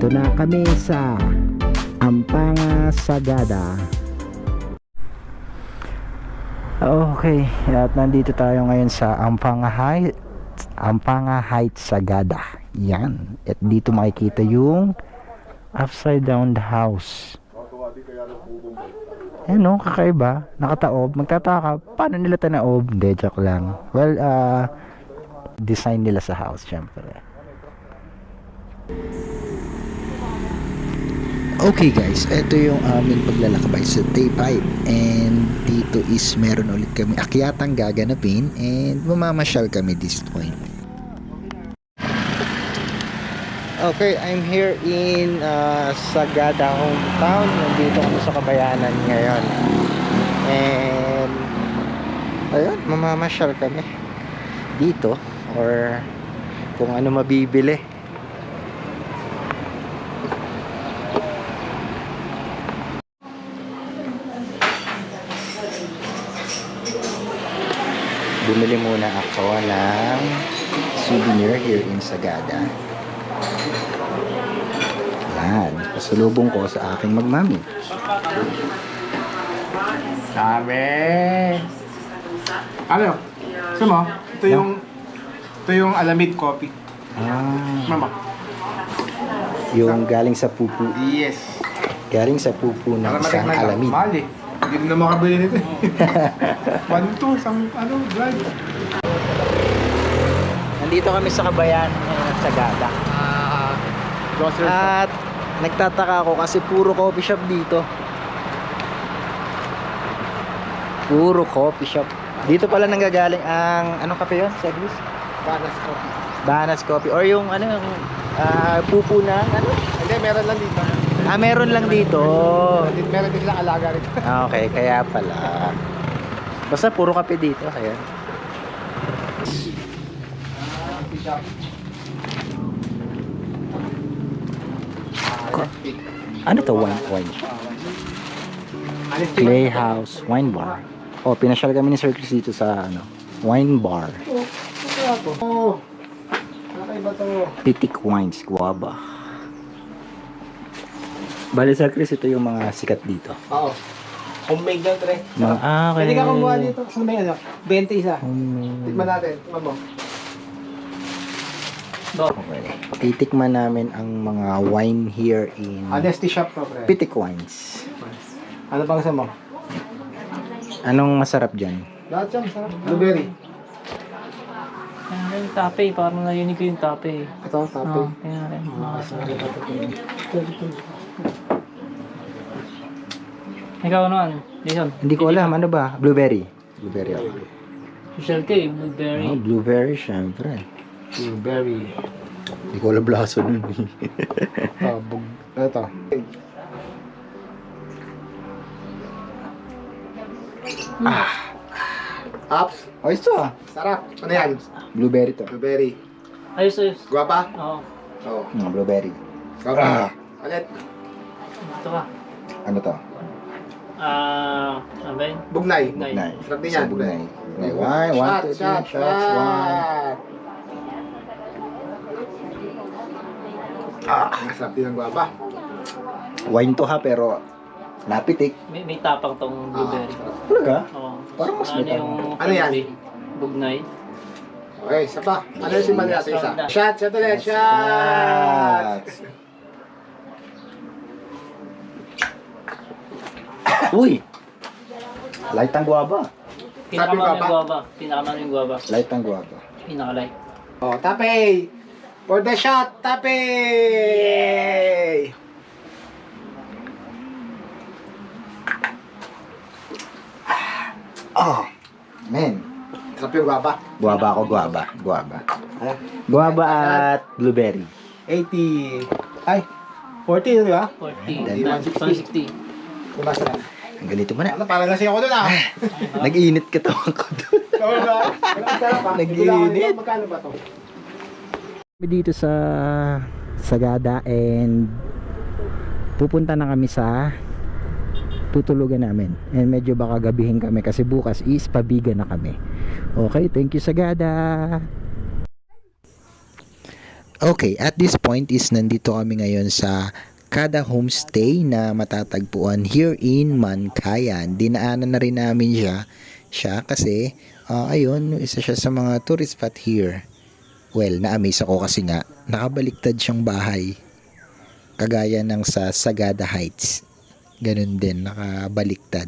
Nandito na kami sa Ampanga Sagada. Okay, at nandito tayo ngayon sa Ampanga Heights Sagada. Yan. At dito makikita yung upside down house. Ayan o, kakaiba. Nakataob. Magtataka, paano nila tanaob? Hindi, joke lang. Well, design nila sa house, syempre. Okay guys, ito yung aming paglalakbay sa day 5. And dito is meron ulit kami akyatang gaganapin. And mamamasyal kami this point. Okay, I'm here in Sagada hometown. Nandito kami sa Kabayanan ngayon. And ayun, mamamasyal kami dito or kung ano mabibili. Bumili muna ako ng souvenir here in Sagada. Yan, pasalubong ko sa aking magmami. Dami. Ano? Gusto mo? Ito yung Alamid coffee. Mama. Yung galing sa pupu. Yes. Galing sa pupu ng isang Alamid. Mahal eh. Hindi na makabili nito eh. 1-2, drive. Nandito kami sa Kabayanan ngayon ng Sagada. Grocery shop. At nagtataka ako kasi puro coffee shop dito. Puro coffee shop. Dito pala nanggagaling ang anong kape yun? Service? Banas coffee. Banas Coffee or yung pupu ng ano? Hindi, meron lang dito. Meron lang dito. Meron din silang alaga rin. Okay, kaya pala. Basta puro kape dito, kaya. Ano to? Wine. Playhouse Wine Bar. Oh, pinasyal kami ni Sir Chris dito sa wine bar. Oh, nakaiba to. Pitik Wines, Guava. Bale Sir Chris, ito yung mga sikat dito. Oo. Homemade lang, tre. Okay. Pwede ka kumuha dito. Saan ba yan? 20 isa. Homemade. Tikman natin. Tikman mo. Okay. Titikman namin ang mga wine here in Honesty shop to, pre. Pitik Wines. Ano pang gusto mo? Anong masarap dyan? Lahat yan, sarap. Blueberry. Kaya rin tape, parang narinig ko yung tape. Ito, tape. Oo, kaya rin. Ikaw naman, Jason. Hindi ko alam, ano ba? Blueberry. Blueberry ako. Michelle K, blueberry. Oh, blueberry, syempre. Blueberry. Hindi ko alam blaso nun. Ito. Apps. Oh, ito ah. Sarap. Ano yan? Blueberry to. Blueberry. Ayos. Guwapa? Oo. Oo. Blueberry. Guwapa. Ulit. Ito ka. Ano to? Ano ba yun? Bugnay. Bugnay. Nay. Sarap din So, yan. bugnay. Bugnay. Wine, 1, 2, 3, shots, wine. Masarap din ang guwapa. Wine to ha, pero napitik. May tapang tong blueberry. Talaga? Oo. Parang mas Ano may yung... Ano yan? Bugnay. Okay, isa pa. Ano yung simbali natin isa? Shot ulit. Shot! Shots. Uy! Light ang guwaba. Pinakamano yung guwaba. Pinakamano yung guwaba. Light ang guwaba. Pinakalight. Oh, Tape! For the shot, Tape! Oh! Man. Sarap yung guwapa. Guwaba ako, guwaba. Guwaba. Ano? Guwaba at blueberry. 80. Ay, 40 di ba? 40. 160. Kumasa na. Ang ganito mo na. Ano, parang lasing ako doon ah. Nag-iinit katawan ko doon. Oo ba? Sarap ah. Nag-iinit. Magkano ba to? Dito sa Sagada and pupunta na kami sa tutulugan namin. And medyo baka gabihin kami kasi bukas is pabiga na kami. Okay, thank you Sagada. Okay, at this point is nandito kami ngayon sa Kada Homestay na matatagpuan here in Mankayan. Dinaanan na rin namin siya kasi ayun, isa siya sa mga tourist spot here. Well, na-amaze ako kasi nga nakabaliktad siyang bahay. Kagaya ng sa Sagada Heights. Ganun din, nakabaliktad.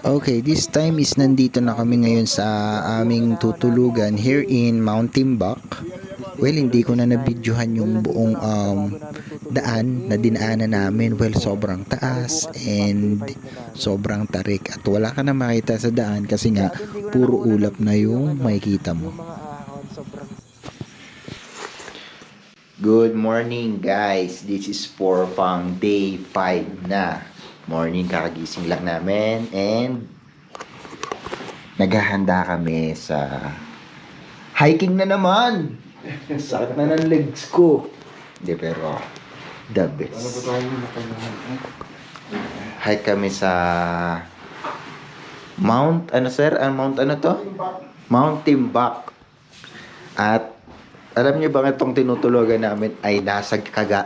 Okay, this time is nandito na kami ngayon sa aming tutulugan here in Mount Timbuk. Well, hindi ko na nabidyohan yung buong daan na dinaanan namin. Well, sobrang taas and sobrang tarik. At wala ka na makita sa daan kasi nga puro ulap na yung makikita mo. Good morning guys. This is for pang day 5 na. Morning, kakagising lang namin and naghahanda kami sa hiking na naman. Sakit na ng legs ko. Hindi, pero the best. Hike kami sa Mount, ano sir? Mount ano to? Mount Timbuk. At alam niyo ba itong tinutulugan namin ay nasa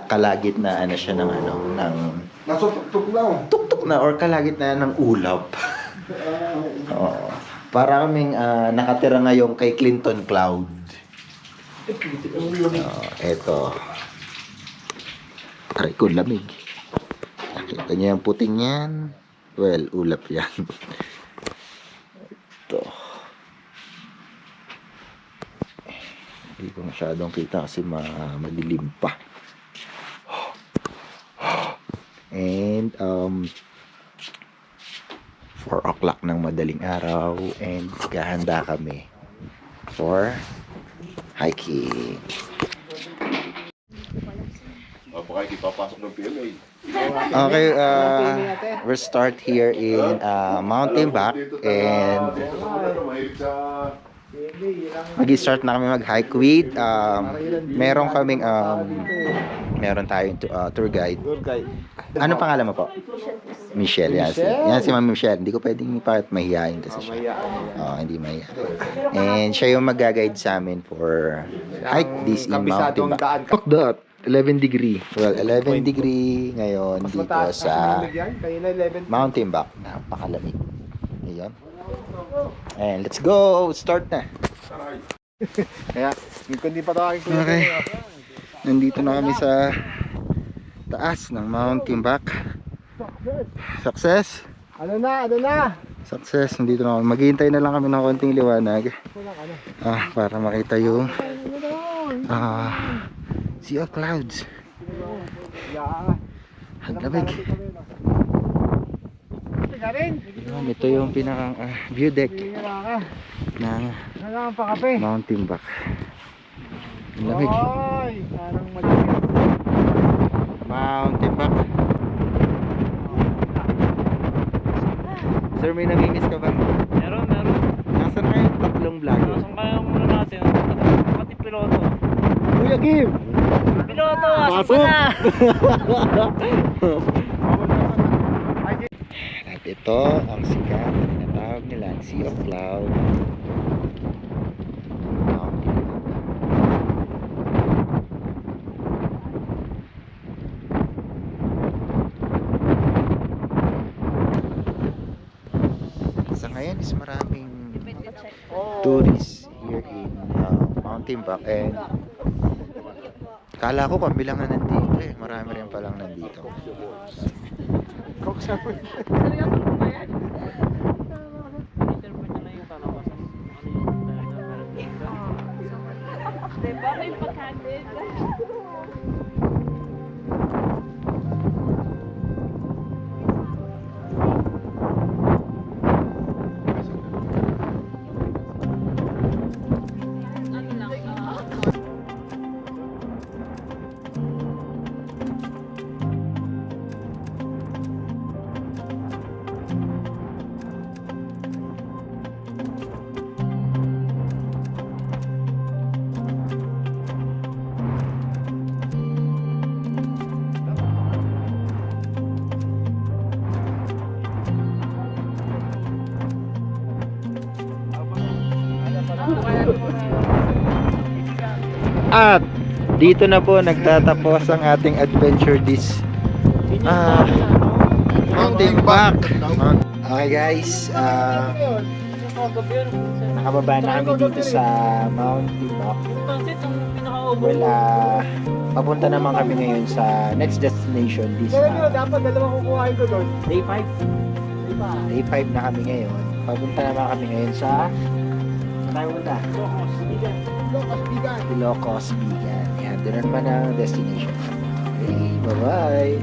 kalagit na ano siya ng ano, ng Nasa tuktok na. tuktok na or kalagit na ng ulap. Oo. Para kaming nakatira ngayon kay Clinton Cloud. Eto. Aray ko, lamig. Nakita niyo yung puting yan? Well, ulap yan. Ito. Hindi ko masyadong kita kasi madilim pa. And 4 o'clock ng madaling araw and gahanda kami for hiking. Baka hindi papasok ng PMA. Okay, we'll start here in Mount Timbuk and mag-start na kami mag-hike with meron kaming meron tayong tour guide. Ano pangalan mo po? Michelle. Yan si Ma'am Michelle. Hindi ko pwedeng ipakit mahihayin kasi siya. Hindi mahihayin. And siya yung mag-guide sa amin for hike this in Mount Timbuk. Look that, 11 degree. Well, 11 degree ngayon dito sa Mount Timbuk. Napakalamig. Ayun. And let's go! Start na! Kaya, kung di pa tawagin ko. Okay. Nandito na kami sa taas ng Mount Timbuk. Success! Ano na? Success! Nandito na kami. Maghihintay na lang kami ng konting liwanag. Para makita yung sea of clouds. Ang lamig. Ito yung pinakang view deck ng Mount Timbuk. Ang lamig. Mount Timbuk. Sir, may namimiss ka ba? Meron. Nasaan kayo tatlong vlogger? Nasaan kaya muna natin? Pati piloto. Kuya Kim! Piloto! Asa na? At ito ang sikat na tinatawag nilang Sea of Cloud. Mount Timbuk. Sa ngayon is maraming tourists here in Mount Timbuk and kala ko kami lang na nandito marami rin palang nandito. Diba? May pagkandid. At dito na po nagtatapos ang ating adventure this mountain back. Okay guys, nakababa na kami dito sa mountain back. Well, papunta naman kami ngayon sa next destination. This dapat dalawa kukuhain ko doon. Day 5. Day 5 na kami ngayon. Papunta naman kami ngayon sa tayo punta? Ilocos Bigan. Yan, doon naman ang destination. Okay, bye-bye.